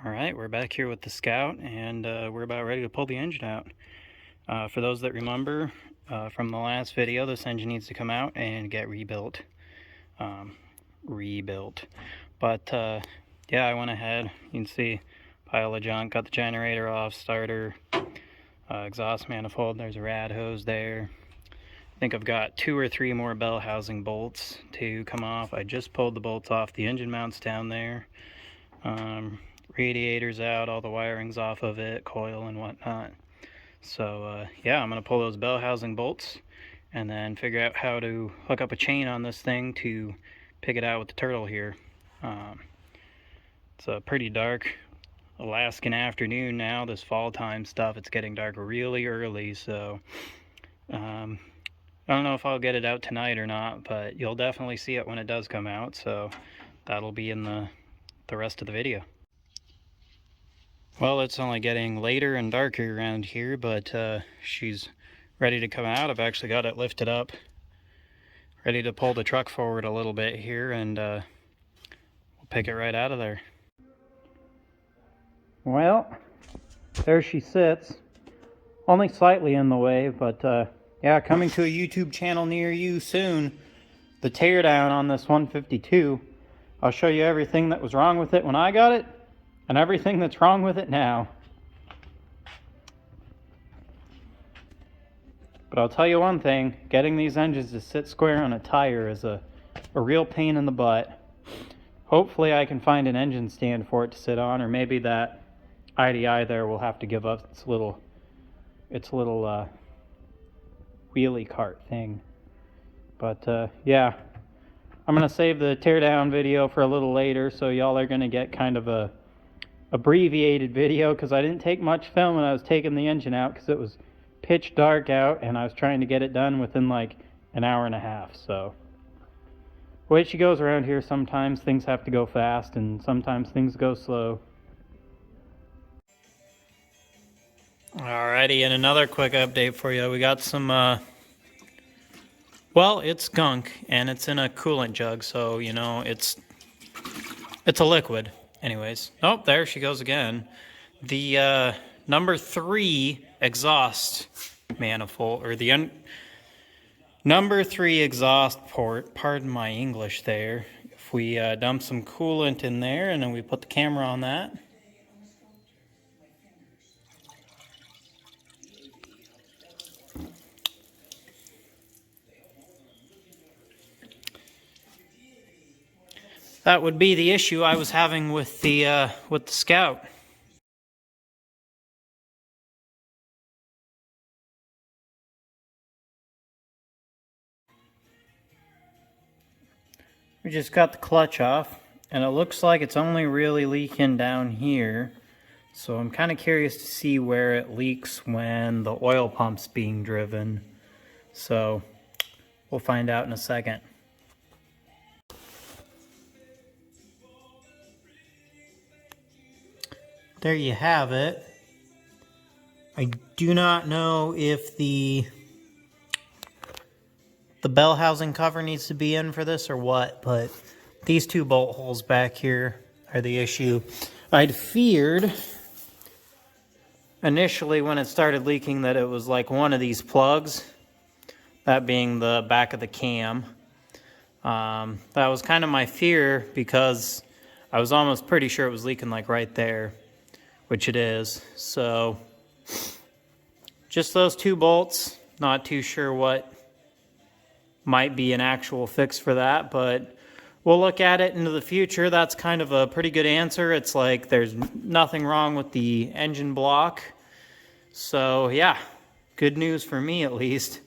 Alright, we're back here with the Scout, and we're about ready to pull the engine out. For those that remember from the last video, this engine needs to come out and get rebuilt. But yeah, I went ahead. You can see pile of junk, got the generator off, starter, exhaust manifold, there's a rad hose there. I think I've got 2 or 3 more bell housing bolts to come off. I just pulled the bolts off, the engine mounts down there. Radiators out, all the wiring's off of it, coil and whatnot. So yeah, I'm going to pull those bell housing bolts and then figure out how to hook up a chain on this thing to pick it out with the turtle here. It's a pretty dark Alaskan afternoon now, this fall time stuff. It's getting dark really early, so I don't know if I'll get it out tonight or not, but you'll definitely see it when it does come out, so that'll be in the rest of the video. Well, it's only getting later and darker around here, but she's ready to come out. I've actually got it lifted up, ready to pull the truck forward a little bit here, and we'll pick it right out of there. Well, there she sits, only slightly in the way, but yeah, coming to a YouTube channel near you soon. The teardown on this 152. I'll show you everything that was wrong with it when I got it, and everything that's wrong with it now. But I'll tell you one thing, getting these engines to sit square on a tire is a real pain in the butt. Hopefully I can find an engine stand for it to sit on, or maybe that IDI there will have to give up its little wheelie cart thing. But yeah, I'm gonna save the teardown video for a little later, so y'all are gonna get kind of a abbreviated video, because I didn't take much film when I was taking the engine out, because it was pitch dark out and I was trying to get it done within like an hour and a half. So the way she goes around here, sometimes things have to go fast and sometimes things go slow. Alrighty, and another quick update for you. We got some well, it's gunk and it's in a coolant jug, so you know it's a liquid. Anyways, oh, there she goes again. The number 3 exhaust manifold, or the number 3 exhaust port, pardon my English there. If we dump some coolant in there and then we put the camera on that. That would be the issue I was having with the Scout. We just got the clutch off, and it looks like it's only really leaking down here. So I'm kind of curious to see where it leaks when the oil pump's being driven. So we'll find out in a second. There you have it. I do not know if the bell housing cover needs to be in for this or what, but these 2 bolt holes back here are the issue. I'd feared initially when it started leaking that it was like one of these plugs, that being the back of the cam. That was kind of my fear, because I was almost pretty sure it was leaking like right there, which it is. So just those 2 bolts, not too sure what might be an actual fix for that, but we'll look at it into the future. That's kind of a pretty good answer. It's like there's nothing wrong with the engine block. So yeah, good news for me at least.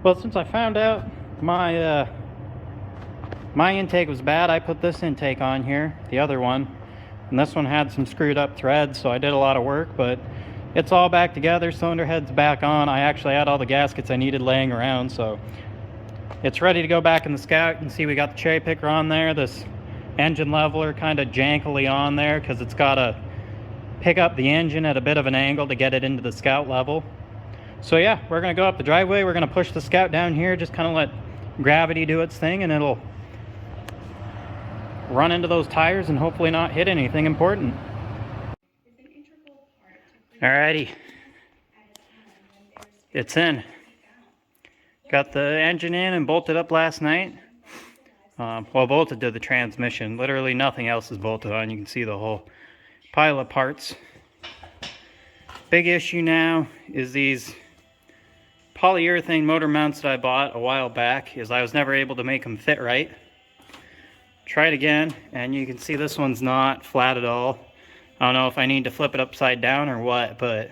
Well, since I found out my intake was bad, I put this intake on here, the other one, and this one had some screwed up threads, so I did a lot of work, but it's all back together. Cylinder head's back on. I actually had all the gaskets I needed laying around, so it's ready to go back in the Scout. You can see we got the cherry picker on there, this engine leveler kind of jankily on there because it's got to pick up the engine at a bit of an angle to get it into the Scout level. So yeah, we're gonna go up the driveway. We're gonna push the Scout down here, just kind of let gravity do its thing, and it'll run into those tires and hopefully not hit anything important. Alrighty, it's in. Got the engine in and bolted up last night. Well, bolted to the transmission. Literally nothing else is bolted on. You can see the whole pile of parts. Big issue now is these polyurethane motor mounts that I bought a while back, is I was never able to make them fit right. Tried again, and you can see this one's not flat at all. I don't know if I need to flip it upside down or what, but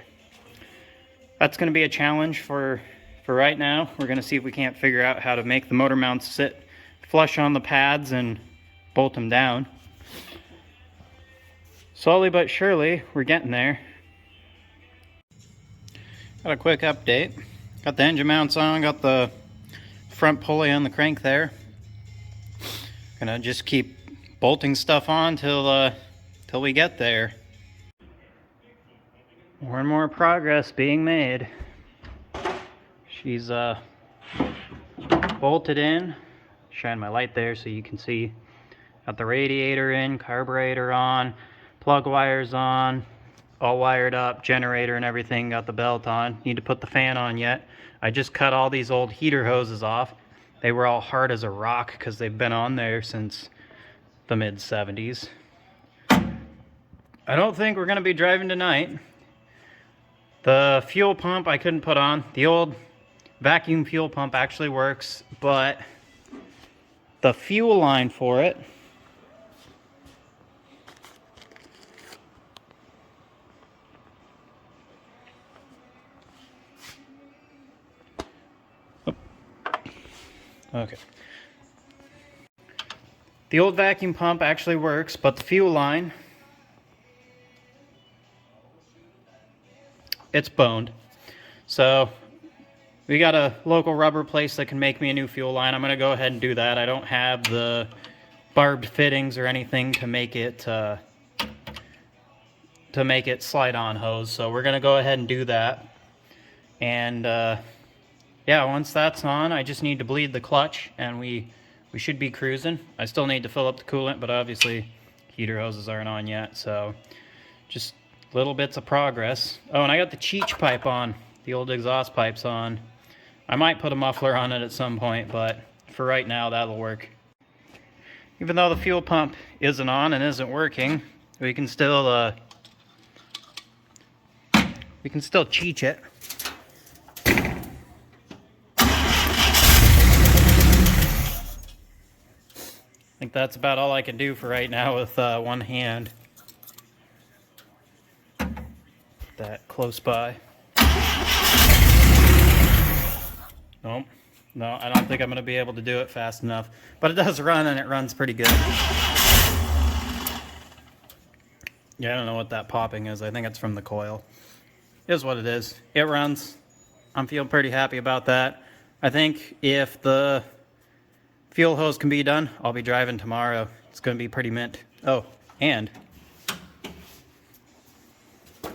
that's going to be a challenge for right now. We're going to see if we can't figure out how to make the motor mounts sit flush on the pads and bolt them down. Slowly but surely, we're getting there. Got a quick update. Got the engine mounts on, got the front pulley on the crank there. Gonna just keep bolting stuff on till we get there. More and more progress being made. She's bolted in. Shine my light there so you can see. Got the radiator in, carburetor on, plug wires on, all wired up, generator and everything, got the belt on. Need to put the fan on yet. I just cut all these old heater hoses off. They were all hard as a rock because they've been on there since the mid-70s. I don't think we're going to be driving tonight. The fuel pump I couldn't put on. The old vacuum fuel pump actually works, but the fuel line for it okay. The old vacuum pump actually works, but the fuel line, it's boned. So we got a local rubber place that can make me a new fuel line. I'm going to go ahead and do that. I don't have the barbed fittings or anything to make it slide on hose. So we're going to go ahead and do that. And yeah, once that's on, I just need to bleed the clutch and we should be cruising. I still need to fill up the coolant, but obviously heater hoses aren't on yet, so just little bits of progress. Oh, and I got the Cheech pipe on, the old exhaust pipes on. I might put a muffler on it at some point, but for right now, that'll work. Even though the fuel pump isn't on and isn't working, we can still Cheech it. I think that's about all I can do for right now with one hand. That close by. Nope. No, I don't think I'm going to be able to do it fast enough. But it does run, and it runs pretty good. Yeah, I don't know what that popping is. I think it's from the coil. It is what it is. It runs. I'm feeling pretty happy about that. I think if the fuel hose can be done, I'll be driving tomorrow. It's going to be pretty mint. Oh, and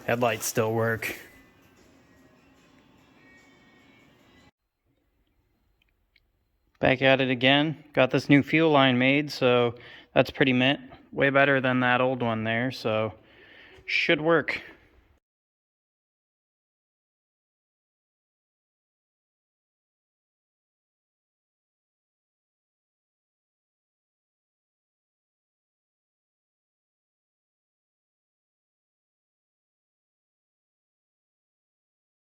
headlights still work. Back at it again. Got this new fuel line made, so that's pretty mint. Way better than that old one there, so should work.